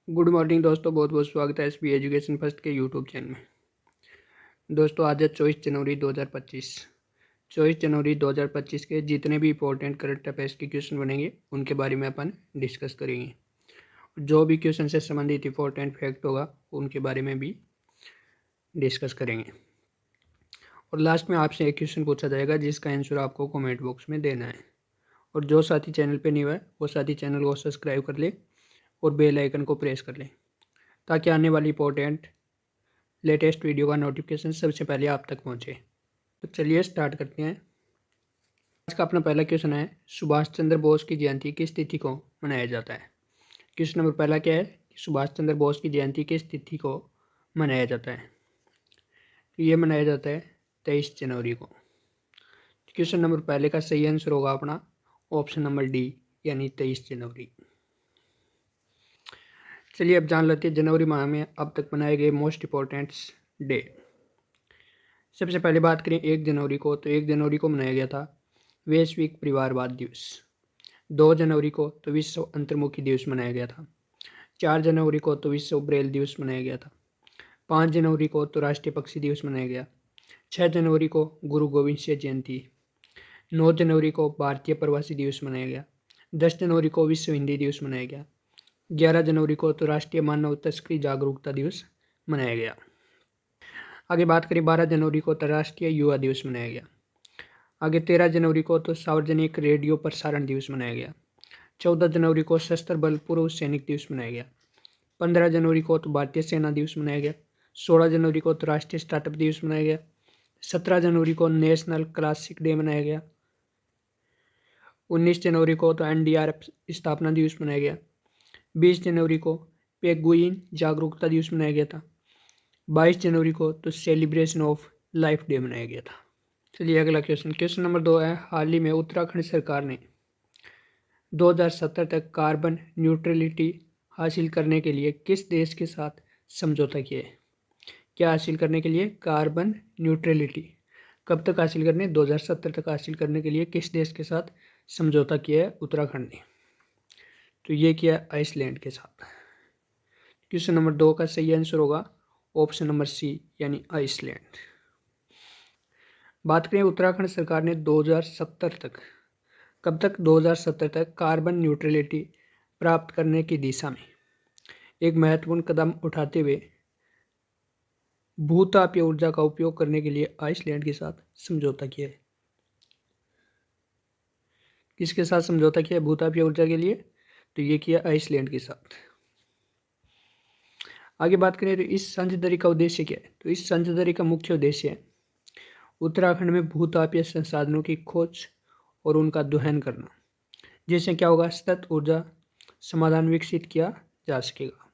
Good morning दोस्तों, बहुत बहुत स्वागत है एसबी एजुकेशन फर्स्ट के यूट्यूब चैनल में। दोस्तों आज है 24 जनवरी 2025। 24 जनवरी 2025 के जितने भी इंपॉर्टेंट करंट अफेयर्स के क्वेश्चन बनेंगे उनके बारे में अपन डिस्कस करेंगे। जो भी क्वेश्चन से संबंधित इंपॉर्टेंट फैक्ट होगा उनके बारे में भी डिस्कस करेंगे। और लास्ट में आपसे एक क्वेश्चन पूछा जाएगा जिसका आंसर आपको कमेंट बॉक्स में देना है। और जो साथी चैनल पर न्यू है वो साथी चैनल को सब्सक्राइब कर ले और बेल आइकन को प्रेस कर ले ताकि आने वाली इंपॉर्टेंट लेटेस्ट वीडियो का नोटिफिकेशन सबसे पहले आप तक पहुंचे। तो चलिए स्टार्ट करते हैं। आज का अपना पहला क्वेश्चन है, सुभाष चंद्र बोस की जयंती किस तिथि को मनाया जाता है। क्वेश्चन नंबर पहला क्या है कि सुभाष चंद्र बोस की जयंती किस तिथि को मनाया जाता है। तो ये मनाया जाता है 23 जनवरी को। क्वेश्चन नंबर पहले का सही आंसर होगा अपना ऑप्शन नंबर डी यानी 23 जनवरी। चलिए अब जान लेते हैं जनवरी माह में अब तक मनाए गए मोस्ट इंपॉर्टेंट डे। सबसे पहले बात करें 1 जनवरी को, तो 1 जनवरी को मनाया गया था वैश्विक परिवारवाद दिवस। 2 जनवरी को तो विश्व अंतर्मुखी दिवस मनाया गया था। 4 जनवरी को तो विश्व ब्रेल दिवस मनाया गया था। 5 जनवरी को तो राष्ट्रीय पक्षी दिवस मनाया गया। 6 जनवरी को गुरु गोविंद सिंह जयंती। 9 जनवरी को भारतीय प्रवासी दिवस मनाया गया। 10 जनवरी को विश्व हिंदी दिवस मनाया गया। 11 जनवरी को तो राष्ट्रीय मानव तस्करी जागरूकता दिवस मनाया गया। आगे बात करें 12 जनवरी को अंतर्राष्ट्रीय युवा दिवस मनाया गया। आगे 13 जनवरी को तो सार्वजनिक रेडियो प्रसारण दिवस मनाया गया। 14 जनवरी को सशस्त्र बल पूर्व सैनिक दिवस मनाया गया। 15 जनवरी को तो भारतीय सेना दिवस मनाया गया। 16 जनवरी को तो राष्ट्रीय स्टार्टअप दिवस मनाया गया। 17 जनवरी को नेशनल क्लासिक डे मनाया गया। 19 जनवरी को तो NDRF स्थापना दिवस मनाया गया। 20 जनवरी को पेंगुइन जागरूकता दिवस मनाया गया था। 22 जनवरी को तो सेलिब्रेशन ऑफ लाइफ डे मनाया गया था। चलिए अगला क्वेश्चन नंबर 2 है, हाल ही में उत्तराखंड सरकार ने 2070 तक कार्बन न्यूट्रलिटी हासिल करने के लिए किस देश के साथ समझौता किया है। क्या हासिल करने के लिए कार्बन न्यूट्रलिटी कब तक हासिल करने, 2070 तक हासिल करने के लिए किस देश के साथ समझौता किया है उत्तराखंड ने। तो ये किया आइसलैंड के साथ। क्वेश्चन नंबर 2 का सही आंसर होगा ऑप्शन नंबर सी यानी आइसलैंड। बात करें उत्तराखंड सरकार ने 2070 तक कब तक, 2070 तक कार्बन न्यूट्रलिटी प्राप्त करने की दिशा में एक महत्वपूर्ण कदम उठाते हुए भूतापीय ऊर्जा का उपयोग करने के लिए आइसलैंड के साथ समझौता किया है। किसके साथ समझौता किया है भूतापीय ऊर्जा के लिए, तो ये किया आइसलैंड के साथ। आगे बात करें तो इस साझेदारी का उद्देश्य क्या है, तो इस साझेदारी का मुख्य उद्देश्य है उत्तराखंड में भूतापीय संसाधनों की खोज और उनका दोहन करना, जिससे क्या होगा सतत ऊर्जा समाधान विकसित किया जा सकेगा।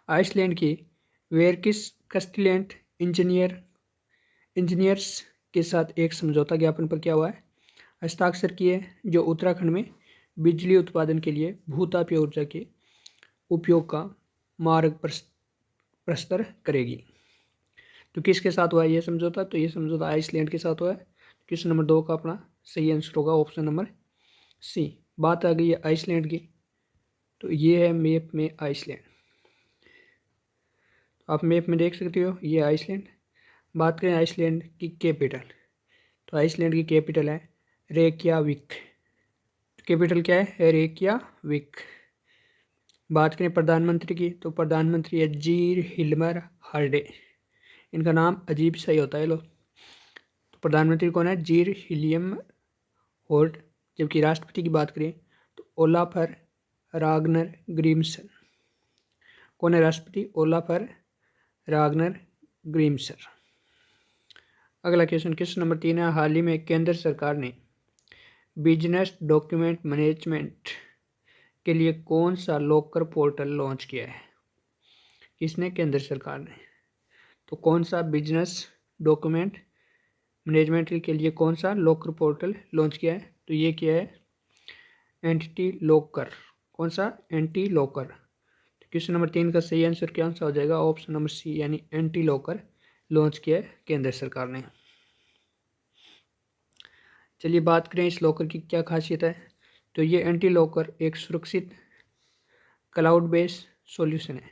आइसलैंड की वेरकिस कस्टिलेंट इंजीनियर्स के साथ एक समझौता ज्ञापन पर क्या हुआ है, हस्ताक्षर किए, जो उत्तराखंड में बिजली उत्पादन के लिए भूतापीय ऊर्जा के उपयोग का मार्ग प्रशस्त करेगी। तो किसके साथ हुआ है ये समझौता, तो ये समझौता आइसलैंड के साथ हुआ है। क्वेश्चन नंबर 2 का अपना सही आंसर होगा ऑप्शन नंबर सी। बात आ गई है आइसलैंड की, तो ये है मैप में आइसलैंड, आप मैप में देख सकते हो ये आइसलैंड। बात करें आइसलैंड की कैपिटल, तो आइसलैंड की कैपिटल है रेक्याविक। कैपिटल क्या है रेक्याविक। बात करें प्रधानमंत्री की, तो प्रधानमंत्री है जीर हिल्मर हार्डे। इनका नाम अजीब सा ही होता है लोग। तो प्रधानमंत्री कौन है, जीर हिलियम होल्ट। जबकि राष्ट्रपति की बात करें तो ओलाफर रागनर ग्रिम्सन। कौन है राष्ट्रपति, ओलाफर रागनर ग्रिम्सर। अगला क्वेश्चन नंबर 3 है, हाल ही में केंद्र सरकार ने बिजनेस डॉक्यूमेंट मैनेजमेंट के लिए कौन सा लॉकर पोर्टल लॉन्च किया है। किसने, केंद्र सरकार ने। तो कौन सा बिजनेस डॉक्यूमेंट मैनेजमेंट के लिए कौन सा लॉकर पोर्टल लॉन्च किया है, तो ये किया है एंटिटी लॉकर। कौन सा, एंटी लॉकर। तो क्वेश्चन नंबर 3 का सही आंसर क्या आंसर हो जाएगा ऑप्शन नंबर सी यानी एंटी लॉकर लॉन्च किया है केंद्र सरकार ने। चलिए बात करें इस लॉकर की क्या खासियत है, तो ये एंटी लॉकर एक सुरक्षित क्लाउड बेस्ड सॉल्यूशन है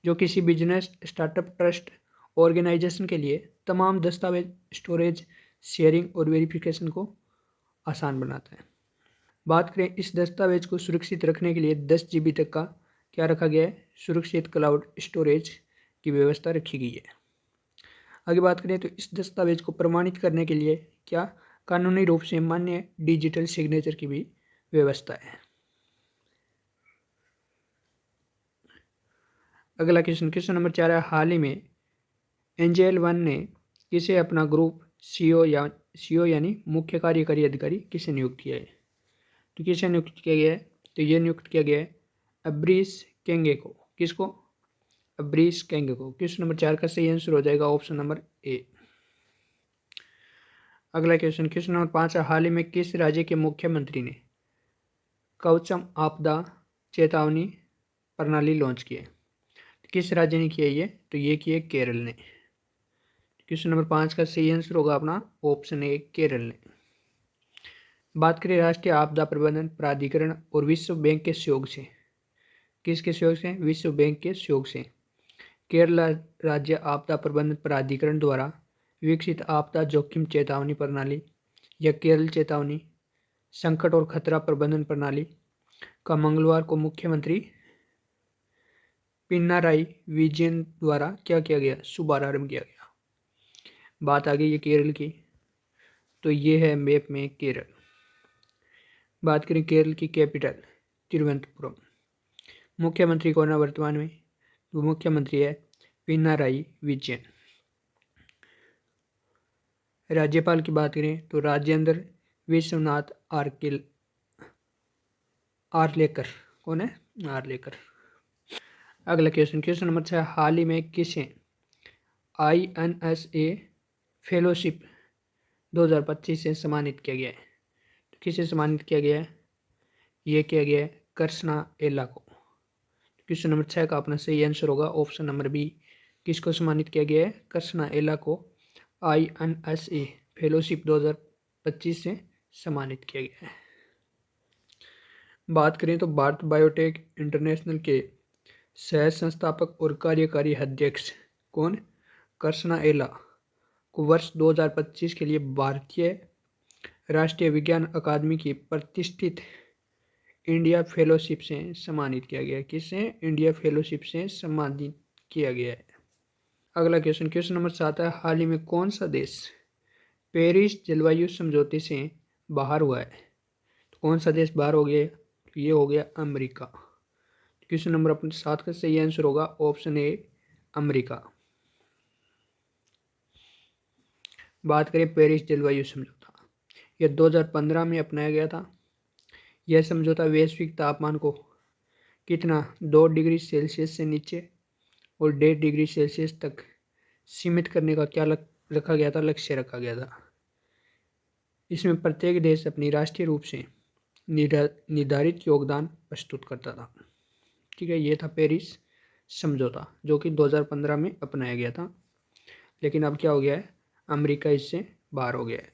जो किसी बिजनेस, स्टार्टअप, ट्रस्ट, ऑर्गेनाइजेशन के लिए तमाम दस्तावेज, स्टोरेज, शेयरिंग और वेरिफिकेशन को आसान बनाता है। बात करें इस दस्तावेज को सुरक्षित रखने के लिए 10 GB तक का क्या रखा गया है, सुरक्षित क्लाउड स्टोरेज की व्यवस्था रखी गई है। आगे बात करें तो इस दस्तावेज को प्रमाणित करने के लिए क्या कानूनी रूप से मान्य डिजिटल सिग्नेचर की भी व्यवस्था है। अगला क्वेश्चन, क्वेश्चन नंबर 4 है, हाल ही में एंजेल वन ने किसे अपना ग्रुप सीईओ यानी मुख्य कार्यकारी अधिकारी किसे नियुक्त किया है। तो किसे नियुक्त किया गया है, तो ये नियुक्त किया गया है अब्रीस केंगे को। किसको, अब्रीस केंगे को। क्वेश्चन नंबर 4 का सही आंसर हो जाएगा ऑप्शन नंबर ए। अगला क्वेश्चन, क्वेश्चन नंबर 5 है, हाल ही में किस राज्य के मुख्यमंत्री ने कवचम आपदा चेतावनी प्रणाली लॉन्च की है। किस राज्य ने किया ये, तो ये किया केरल ने। क्वेश्चन नंबर 5 का सही आंसर होगा अपना ऑप्शन ए, केरल ने। बात करें राष्ट्रीय आपदा प्रबंधन प्राधिकरण और विश्व बैंक के सहयोग से, किसके सहयोग से, विश्व बैंक के सहयोग से केरल राज्य आपदा प्रबंधन प्राधिकरण द्वारा विकसित आपदा जोखिम चेतावनी प्रणाली या केरल चेतावनी संकट और खतरा प्रबंधन प्रणाली का मंगलवार को मुख्यमंत्री पिनाराई विजयन द्वारा क्या किया गया, शुभारंभ किया गया। बात आ गई है केरल की, तो ये है मैप में केरल। बात करें केरल की कैपिटल तिरुवनंतपुरम। मुख्यमंत्री कौन है वर्तमान में, तो मुख्यमंत्री है पिनाराई विजयन। राज्यपाल की बात करें तो राजेंद्र विश्वनाथ आर्लेकर। कौन है, आर्लेकर। अगला क्वेश्चन, क्वेश्चन नंबर 6, हाल ही में किसे INSA फेलोशिप 2025 से सम्मानित किया गया है। तो किसे सम्मानित किया गया है, ये किया गया है कृष्णा एला को। क्वेश्चन नंबर 6 का अपना सही आंसर होगा ऑप्शन नंबर बी। किसको सम्मानित किया गया है, कृष्णा एला को INSA फेलोशिप 2025 से सम्मानित किया गया है। बात करें तो भारत बायोटेक इंटरनेशनल के सह संस्थापक और कार्यकारी अध्यक्ष कौन, कृष्णा एला को वर्ष 2025 के लिए भारतीय राष्ट्रीय विज्ञान अकादमी की प्रतिष्ठित इंडिया फेलोशिप से सम्मानित किया गया है। किससे, इंडिया फेलोशिप से सम्मानित किया गया है। अगला क्वेश्चन, क्वेश्चन नंबर 7 है, हाल ही में कौन सा देश पेरिस जलवायु समझौते से बाहर हुआ है। तो कौन सा देश बाहर हो गया, तो ये हो गया अमेरिका। क्वेश्चन नंबर अपने 7 का सही आंसर होगा ऑप्शन ए, अमेरिका। बात करें पेरिस जलवायु समझौता, यह 2015 में अपनाया गया था। यह समझौता वैश्विक तापमान को कितना 2 डिग्री सेल्सियस से नीचे और 1.5 डिग्री सेल्सियस तक सीमित करने का क्या रखा गया था, लक्ष्य रखा गया था। इसमें प्रत्येक देश अपनी राष्ट्रीय रूप से निर्धारित योगदान प्रस्तुत करता था। ठीक है, ये था पेरिस समझौता जो कि 2015 में अपनाया गया था, लेकिन अब क्या हो गया है, अमेरिका इससे बाहर हो गया है।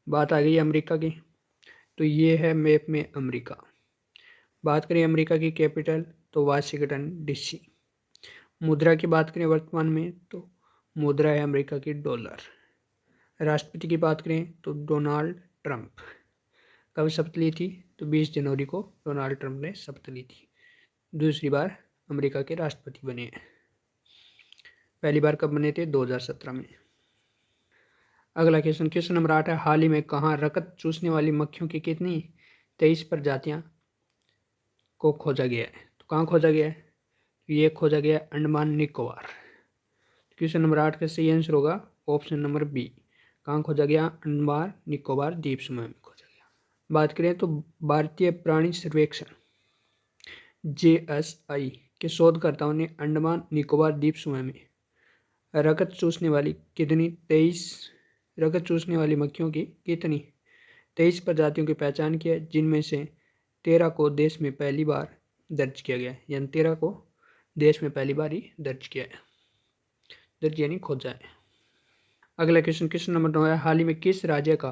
बात आ गई अमेरिका की, तो ये है मैप में अमेरिका। बात करें अमेरिका की कैपिटल तो वाशिंगटन DC। मुद्रा की बात करें वर्तमान में तो मुद्रा है अमेरिका की डॉलर। राष्ट्रपति की बात करें तो डोनाल्ड ट्रंप। कब शपथ ली थी, तो 20 जनवरी को डोनाल्ड ट्रंप ने शपथ ली थी। दूसरी बार अमेरिका के राष्ट्रपति बने हैं। पहली बार कब बने थे, 2017 में। अगला क्वेश्चन, क्वेश्चन नंबर 8 है, हाल ही में कहाँ रकत चूसने वाली मक्खियों की कितनी 23 प्रजातियां को खोजा गया है। तो कहाँ खोजा गया है, तो ये खोजा गया अंडमान निकोबार। क्वेश्चन नंबर 8 का सही आंसर होगा ऑप्शन नंबर बी। कहाँ खोजा गया, अंडमान निकोबार द्वीप समूह में खोजा गया। बात करें तो भारतीय प्राणी सर्वेक्षण JSI के शोधकर्ताओं ने अंडमान निकोबार द्वीप समूह में रकत चूसने वाली कितनी 23 रकत चूसने वाली मक्खियों की कितनी 23 प्रजातियों की पहचान की है, जिनमें से 13 को देश में पहली बार दर्ज किया गया है, यानी 13 को देश में पहली बार ही दर्ज किया है, दर्ज यानी खोजा है। अगला क्वेश्चन, क्वेश्चन नंबर 9 है, हाल ही में किस राज्य का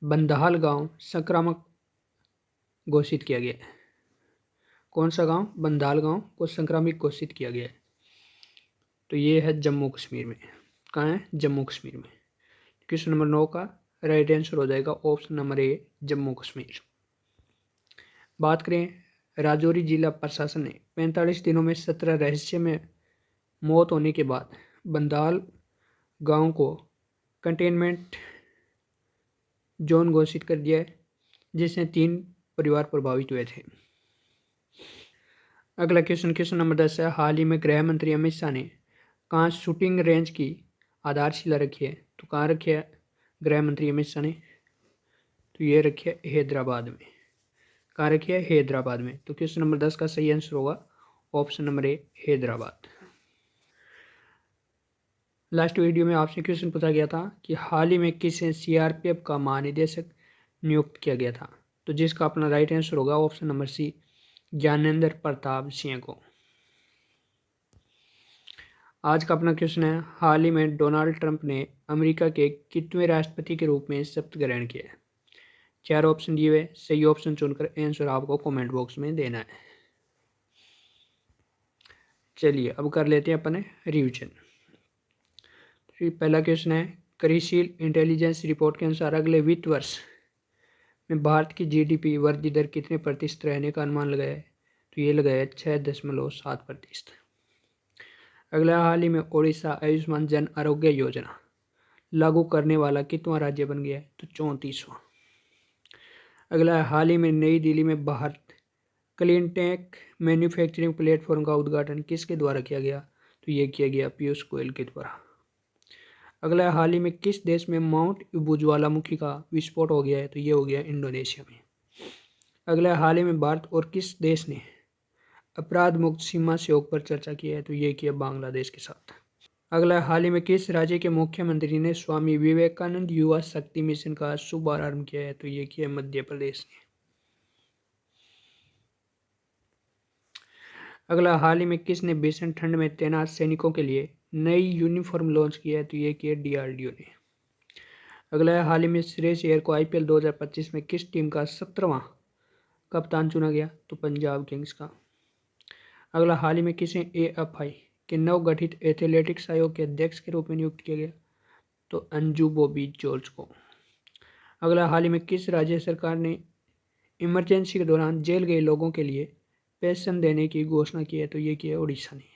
बंदहाल गांव संक्रामक घोषित किया गया है? कौन सा गांव? बंदाल गांव को संक्रामक घोषित किया गया है। तो ये है जम्मू कश्मीर में। कहाँ है? जम्मू कश्मीर में। क्वेश्चन नंबर 9 का राइट आंसर हो जाएगा option number A, Jammu Kashmir. बात करें राजौरी जिला प्रशासन ने 45 दिनों में 17 रहस्यमय मौत होने के बाद बंदाल गांव को कंटेनमेंट जोन घोषित कर दिया है, जिसमें 3 परिवार प्रभावित हुए थे। अगला क्वेश्चन नंबर 10 है, हाल ही में गृह मंत्री अमित शाह ने कहाँ शूटिंग रेंज की आधारशिला रखी है? तो कहाँ रखी है गृह मंत्री अमित शाह ने? तो ये रखी है हैदराबाद में। कहाँ रखी है? हैदराबाद में। तो क्वेश्चन नंबर 10 का सही आंसर होगा option number A, Hyderabad. Last video में आपसे क्वेश्चन पूछा गया था कि हाल ही में किसे सीआरपीएफ का महानिदेशक नियुक्त किया गया था? तो जिसका अपना राइट आंसर होगा option number C, Gyanendra Pratap Singh को। आज का अपना क्वेश्चन है, हाल ही में डोनाल्ड ट्रंप ने अमेरिका के कितवें राष्ट्रपति के रूप में शपथ ग्रहण किया है? 4 ऑप्शन दिए हुए, सही ऑप्शन चुनकर आंसर आपको कमेंट बॉक्स में देना है। चलिए अब कर लेते हैं अपने रिवीजन। पहला क्वेश्चन है, क्रिसिल इंटेलिजेंस रिपोर्ट के अनुसार अगले वित्त वर्ष में भारत की जीडीपी वृद्धि दर कितने प्रतिशत रहने का अनुमान लगाया है? तो ये लगाया है 6.7%। अगला, हाल ही में ओडिशा आयुष्मान जन आरोग्य योजना लागू करने वाला कितवां राज्य बन गया है? तो 34वां। अगला, हाल ही में नई दिल्ली में Bharat clean tech manufacturing platform का उद्घाटन किसके द्वारा किया गया? तो ये किया गया पीयूष गोयल के द्वारा। अगला, हाल ही में किस देश में माउंट अबू ज्वालामुखी का विस्फोट हो गया है? तो ये हो गया इंडोनेशिया में। अगला, हाल ही में भारत और किस देश ने अपराध मुक्त सीमा सहयोग पर चर्चा की है? तो ये किया बांग्लादेश के साथ। अगला, हाल ही में किस राज्य के मुख्यमंत्री ने स्वामी विवेकानंद युवा शक्ति मिशन का शुभारंभ किया है? तो ये किया मध्य प्रदेश ने। अगला, हाल ही में किसने भीषण ठंड में तैनात सैनिकों के लिए नई यूनिफॉर्म लॉन्च किया है? तो ये किया डीआरडीओ ने। अगला, हाल ही में श्रेयस अय्यर को आईपीएल 2025 में किस टीम का 17वां कप्तान चुना गया? तो पंजाब किंग्स का। अगला, हाल ही में किसे एएफआई के नवगठित एथलेटिक्स आयोग के अध्यक्ष के रूप में नियुक्त किया गया? तो अंजू बॉबी जॉर्ज को। अगला, हाल ही में किस राज्य सरकार ने इमरजेंसी के दौरान जेल गए लोगों के लिए पेंशन देने की घोषणा की है? तो ये की है उड़ीसा ने।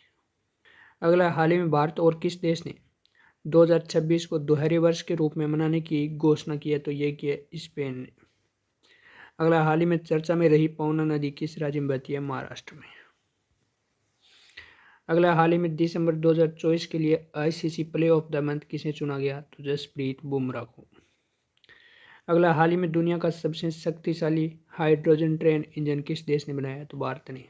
अगला, हाल ही में भारत और किस देश ने 2026 को दोहरे वर्ष के रूप में मनाने की घोषणा की है? तो ये की है स्पेन ने। अगला, हाल ही में चर्चा में रही पवना नदी किस राज्य में बहती है? महाराष्ट्र में। अगला, हाल ही में दिसंबर 2024 के लिए ICC play of the month किसे चुना गया? तो जसप्रीत बुमराह को। अगला, हाल ही में दुनिया का सबसे शक्तिशाली हाइड्रोजन ट्रेन इंजन किस देश ने बनाया? तो भारत ने।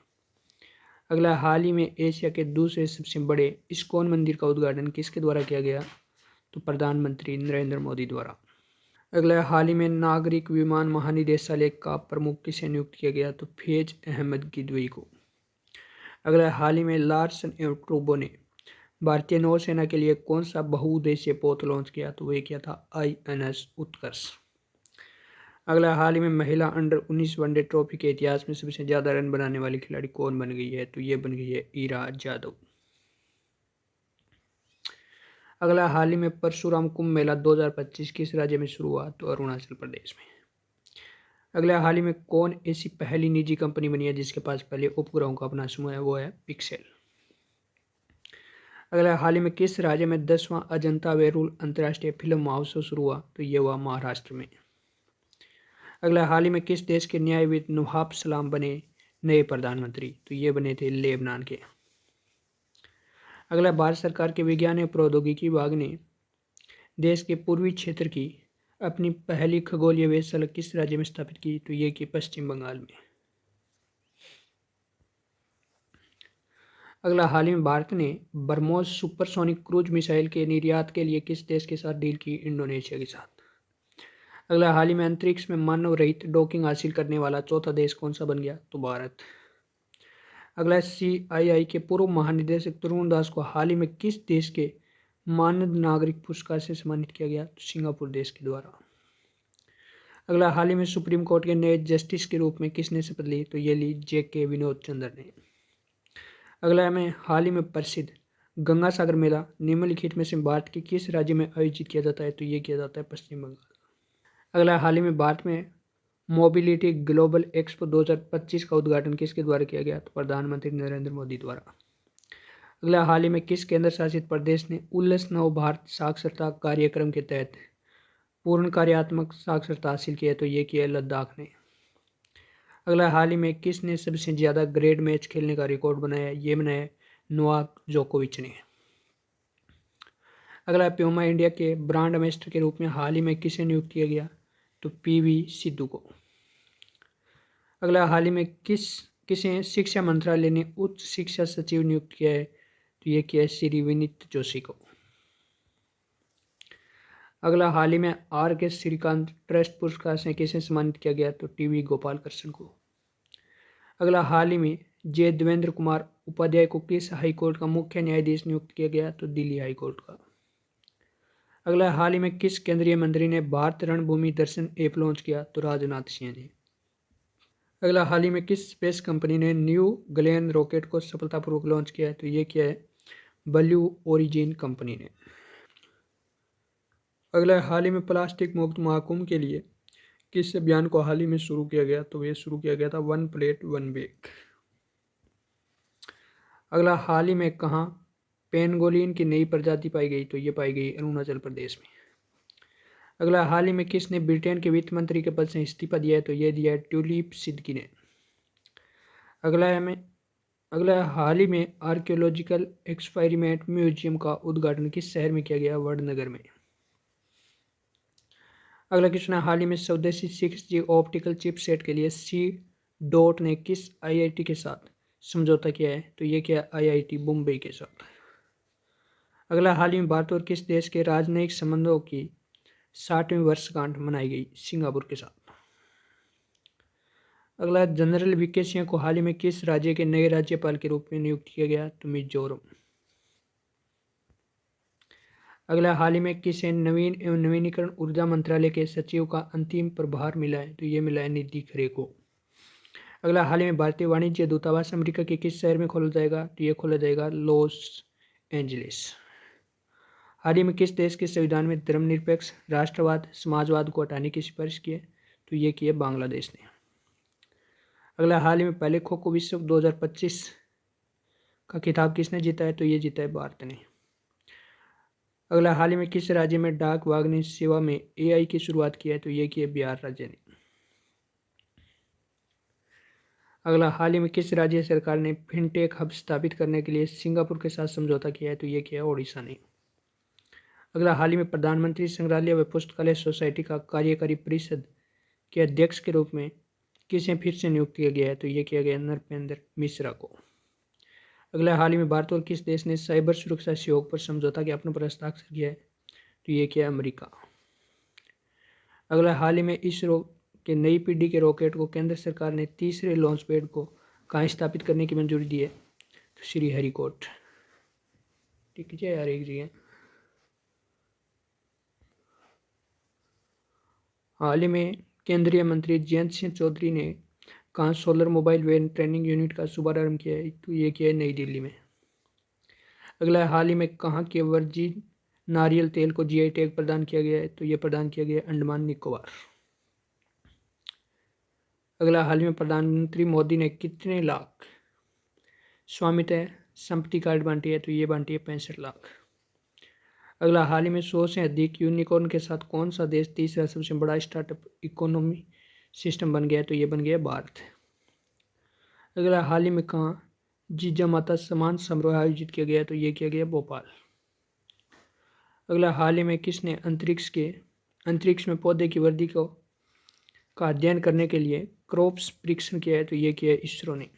अगला, हाल ही में एशिया के दूसरे सबसे बड़े इस्कॉन मंदिर का उद्घाटन किसके द्वारा किया गया? तो प्रधानमंत्री नरेंद्र मोदी द्वारा। अगला, हाल ही में नागरिक विमान महानिदेशालय का प्रमुख किसे नियुक्त किया गया? तो फैज अहमद गिदवई को। अगला, हाल ही में लार्सन एंड टूब्रो ने भारतीय नौसेना के लिए कौन सा बहुउद्देशीय पोत लॉन्च किया? तो वह किया था आईएनएस उत्कर्ष। अगला, हाल ही में महिला अंडर 19 वनडे ट्रॉफी के इतिहास में सबसे ज़्यादा रन बनाने वाली खिलाड़ी कौन बन गई है? तो ये बन गई है ईरा जादव। अगला, हाल ही में परशुराम कुंभ मेला 2025 किस राज्य में शुरू हुआ? तो अरुणाचल प्रदेश में। अगला, हाल ही में कौन ऐसी पहली निजी कंपनी बनी है जिसके पास पहले उपग्रहों का अपना समूह है? वो है पिक्सेल। अगला, हाल ही में किस राज्य में 10वां अजंता वेरूल अंतर्राष्ट्रीय फिल्म महोत्सव शुरू हुआ? तो ये हुआ महाराष्ट्र में। अगला, हाल ही में किस देश के न्यायविद नवाब सलाम बने नए प्रधानमंत्री? तो ये बने थे लेबनान के। अगला, भारत सरकार के विज्ञान एवं प्रौद्योगिकी विभाग ने देश के पूर्वी क्षेत्र की अपनी पहली खगोलीय वेधशाला किस राज्य में स्थापित की? तो ये की पश्चिम बंगाल में। अगला, हाल ही में भारत ने ब्रह्मोस सुपरसोनिक क्रूज मिसाइल के निर्यात के लिए किस देश के साथ डील की? इंडोनेशिया के साथ। अगला, हाल ही में अंतरिक्ष में मानव रहित डॉकिंग हासिल करने वाला चौथा देश कौन सा बन गया? तो भारत। अगला, सीआईआई के पूर्व महानिदेशक तरुण दास को हाल ही में किस देश के मानद नागरिक पुरस्कार से सम्मानित किया गया? तो सिंगापुर देश के द्वारा। अगला, हाल ही में सुप्रीम कोर्ट के नए जस्टिस के रूप में किसने शपथ ली? तो ये ली JK विनोद चंद्र ने। अगला हमें हाल ही में प्रसिद्ध गंगा सागर मेला निम्नलिखित में से भारत के किस राज्य में आयोजित किया जाता है? तो ये किया जाता है पश्चिम बंगाल। अगला, हाल ही में भारत में मोबिलिटी ग्लोबल एक्सपो 2025 का उद्घाटन किसके द्वारा किया गया? तो प्रधानमंत्री नरेंद्र मोदी द्वारा। अगला, हाल ही में किस केंद्र शासित प्रदेश ने उल्लस नव भारत साक्षरता कार्यक्रम के तहत पूर्ण कार्यात्मक साक्षरता हासिल की है? तो ये किया है लद्दाख ने। अगला, हाल ही में किसने सबसे ज़्यादा ग्रेड मैच खेलने का रिकॉर्ड बनाया? ये बनाया नोवाक जोकोविच ने। अगला, प्यूमा इंडिया के ब्रांड एम्बेसडर के रूप में हाल ही में किसे नियुक्त किया गया? तो PV सिद्धू को। अगला, हाल ही में किसे शिक्षा मंत्रालय ने उच्च शिक्षा सचिव नियुक्त किया है? तो ये किया है श्री विनीत जोशी को। अगला, हाल ही में RK श्रीकांत ट्रस्ट पुरस्कार से किसे सम्मानित किया गया? तो TV गोपाल कृष्ण को। अगला, हाल ही में J देवेंद्र कुमार उपाध्याय को किस हाई कोर्ट का मुख्य न्यायाधीश नियुक्त किया गया? तो दिल्ली हाई कोर्ट का। अगला, हाल ही में किस केंद्रीय मंत्री ने भारत रणभूमि दर्शन ऐप लॉन्च किया? तो राजनाथ सिंह ने। अगला, हाल ही में किस स्पेस कंपनी ने न्यू गगनयान रॉकेट को सफलतापूर्वक लॉन्च किया है? तो ये किया है ब्लू ओरिजिन कंपनी ने। अगला, हाल ही में प्लास्टिक मुक्त महाकुंभ के लिए किस अभियान को हाल ही में शुरू किया गया? तो ये शुरू किया गया था वन प्लेट वन बैग। अगला, हाल ही में कहाँ पेंगोलिन की नई प्रजाति पाई गई? तो ये पाई गई अरुणाचल प्रदेश में। अगला, हाल ही में किसने ब्रिटेन के वित्त मंत्री के पद से इस्तीफा दिया है? तो ये दिया है ट्यूलिप सिद्दकी ने। अगला, हाल ही में आर्कियोलॉजिकल एक्सपेरिमेंट म्यूजियम का उद्घाटन किस शहर में किया गया? वडनगर में। अगला क्वेश्चन है, हाल ही में स्वदेशी 6G ऑप्टिकल चिपसेट के लिए C ने किस IIT के साथ समझौता किया है? तो ये किया IIT मुंबई के साथ। अगला, हाल ही में भारत और किस देश के राजनयिक संबंधों की 60वीं वर्षगांठ मनाई गई? सिंगापुर के साथ। अगला, जनरल VK सिंह को हाल ही में किस राज्य के नए राज्यपाल के रूप में नियुक्त किया गया? तो मिजोरम। अगला, हाल ही में किसे नवीन एवं नवीनीकरण ऊर्जा मंत्रालय के सचिव का अंतिम प्रभार मिला है? तो ये मिला है निधि खरे को। अगला, हाल ही में भारतीय वाणिज्य दूतावास अमेरिका के किस शहर में खोला जाएगा? तो ये खोला जाएगा लॉस एंजलिस। हाल ही में किस देश के संविधान में धर्मनिरपेक्ष राष्ट्रवाद समाजवाद को हटाने की सिफारिश की है? तो ये की है बांग्लादेश ने। अगला, हाल ही में पहले खो खो विश्व 2025 का खिताब किसने जीता है? तो ये जीता है भारत ने। अगला, हाल ही में किस राज्य में डाक वागनी सेवा में AI की शुरुआत की है? तो ये की है बिहार राज्य ने। अगला, हाल ही में किस राज्य सरकार ने फिनटेक हब स्थापित करने के लिए सिंगापुर के साथ समझौता किया है? तो ये किया है ओडिशा ने। अगला, हाल ही में प्रधानमंत्री संग्रहालय व पुस्तकालय सोसाइटी का कार्यकारी परिषद के अध्यक्ष के रूप में किसे फिर से नियुक्त किया गया है? तो ये किया गया नृपेंद्र मिश्रा को। अगला, हाल ही में भारत और किस देश ने साइबर सुरक्षा सहयोग पर समझौता ज्ञापन पर हस्ताक्षर किया है? तो ये किया अमेरिका। अगला, हाल ही में इसरो के नई पीढ़ी के रॉकेट को केंद्र सरकार ने तीसरे लॉन्च पैड को कहाँ स्थापित करने की मंजूरी दी है? तो श्रीहरिकोट। ठीक है यार, एक जगह। हाल ही में केंद्रीय मंत्री जयंत सिंह चौधरी ने कहाँ solar mobile van training unit का शुभारंभ किया है? तो ये किया है नई दिल्ली में। अगला, हाल ही में कहाँ के वर्जिन नारियल तेल को GI टैग प्रदान किया गया है? तो ये प्रदान किया गया अंडमान निकोबार। अगला, हाल ही में प्रधानमंत्री मोदी ने कितने लाख स्वामित्व संपत्ति कार्ड बांटी है? तो ये बांटी है 65 लाख। अगला, हाल ही में 100 से अधिक यूनिकॉर्न के साथ कौन सा देश तीसरा सबसे बड़ा स्टार्टअप इकोनॉमी सिस्टम बन गया है? तो ये बन गया भारत। अगला, हाल ही में कहाँ जीजा माता सम्मान समारोह आयोजित किया गया? तो ये किया गया भोपाल। अगला, हाल ही में किसने अंतरिक्ष में पौधे की वृद्धि का अध्ययन करने के लिए क्रॉप्स परीक्षण किया है? तो ये किया है इसरो ने।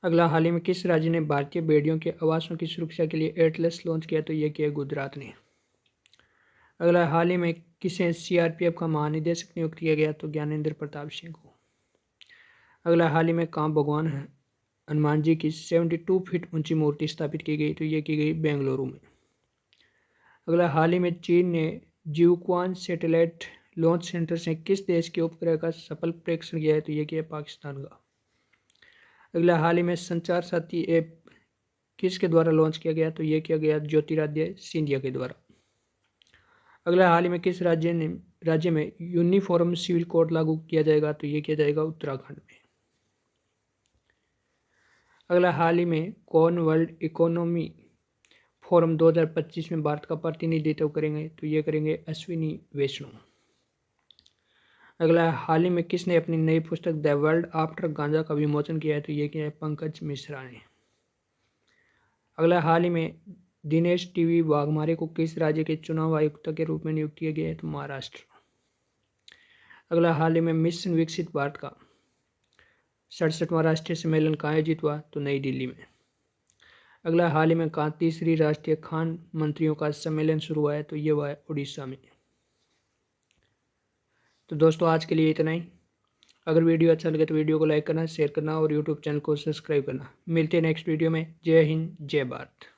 अगला, हाल ही में किस राज्य ने भारतीय भेड़ियों के आवासों की सुरक्षा के लिए एटलस लॉन्च किया? तो ये किया है गुजरात ने। अगला, हाल ही में किसे CRPF का महानिदेशक नियुक्त किया गया? तो ज्ञानेंद्र प्रताप सिंह को। अगला, हाल ही में कहाँ भगवान हनुमान जी की 72 फीट ऊंची मूर्ति स्थापित की गई? तो ये की गई बेंगलुरु में। अगला, हाल ही में चीन ने जियोक्वान सैटेलाइट लॉन्च सेंटर से किस देश के उपग्रह का सफल परीक्षण किया है? तो ये किया है पाकिस्तान का। अगला, हाल ही में संचार साथी ऐप किसके द्वारा लॉन्च किया गया? तो ये किया गया ज्योतिरादित्य सिंधिया के द्वारा। अगला, हाल ही में किस राज्य में यूनिफॉर्म सिविल कोड लागू किया जाएगा? तो ये किया जाएगा उत्तराखंड में। अगला, हाल ही में कौन वर्ल्ड इकोनॉमी फोरम 2025 में भारत का प्रतिनिधित्व करेंगे? तो ये करेंगे अश्विनी वैष्णव। अगला, हाल ही में किसने अपनी नई पुस्तक द वर्ल्ड आफ्टर गांजा का विमोचन किया है? तो ये किया है पंकज मिश्रा ने। अगला, हाल ही में दिनेश टीवी वाघमारे को किस राज्य के चुनाव आयुक्त के रूप में नियुक्त किया गया है? तो महाराष्ट्र। अगला, हाल ही में मिशन विकसित भारत का 67वां राष्ट्रीय सम्मेलन कहाँ आयोजित हुआ? तो नई दिल्ली में। अगला, हाल ही में कहाँ तीसरी राष्ट्रीय खान मंत्रियों का सम्मेलन शुरू हुआ है? तो ये हुआ है उड़ीसा में। तो दोस्तों, आज के लिए इतना ही। अगर वीडियो अच्छा लगे तो वीडियो को लाइक करना, शेयर करना और यूट्यूब चैनल को सब्सक्राइब करना। मिलते हैं नेक्स्ट वीडियो में। जय हिंद, जय भारत।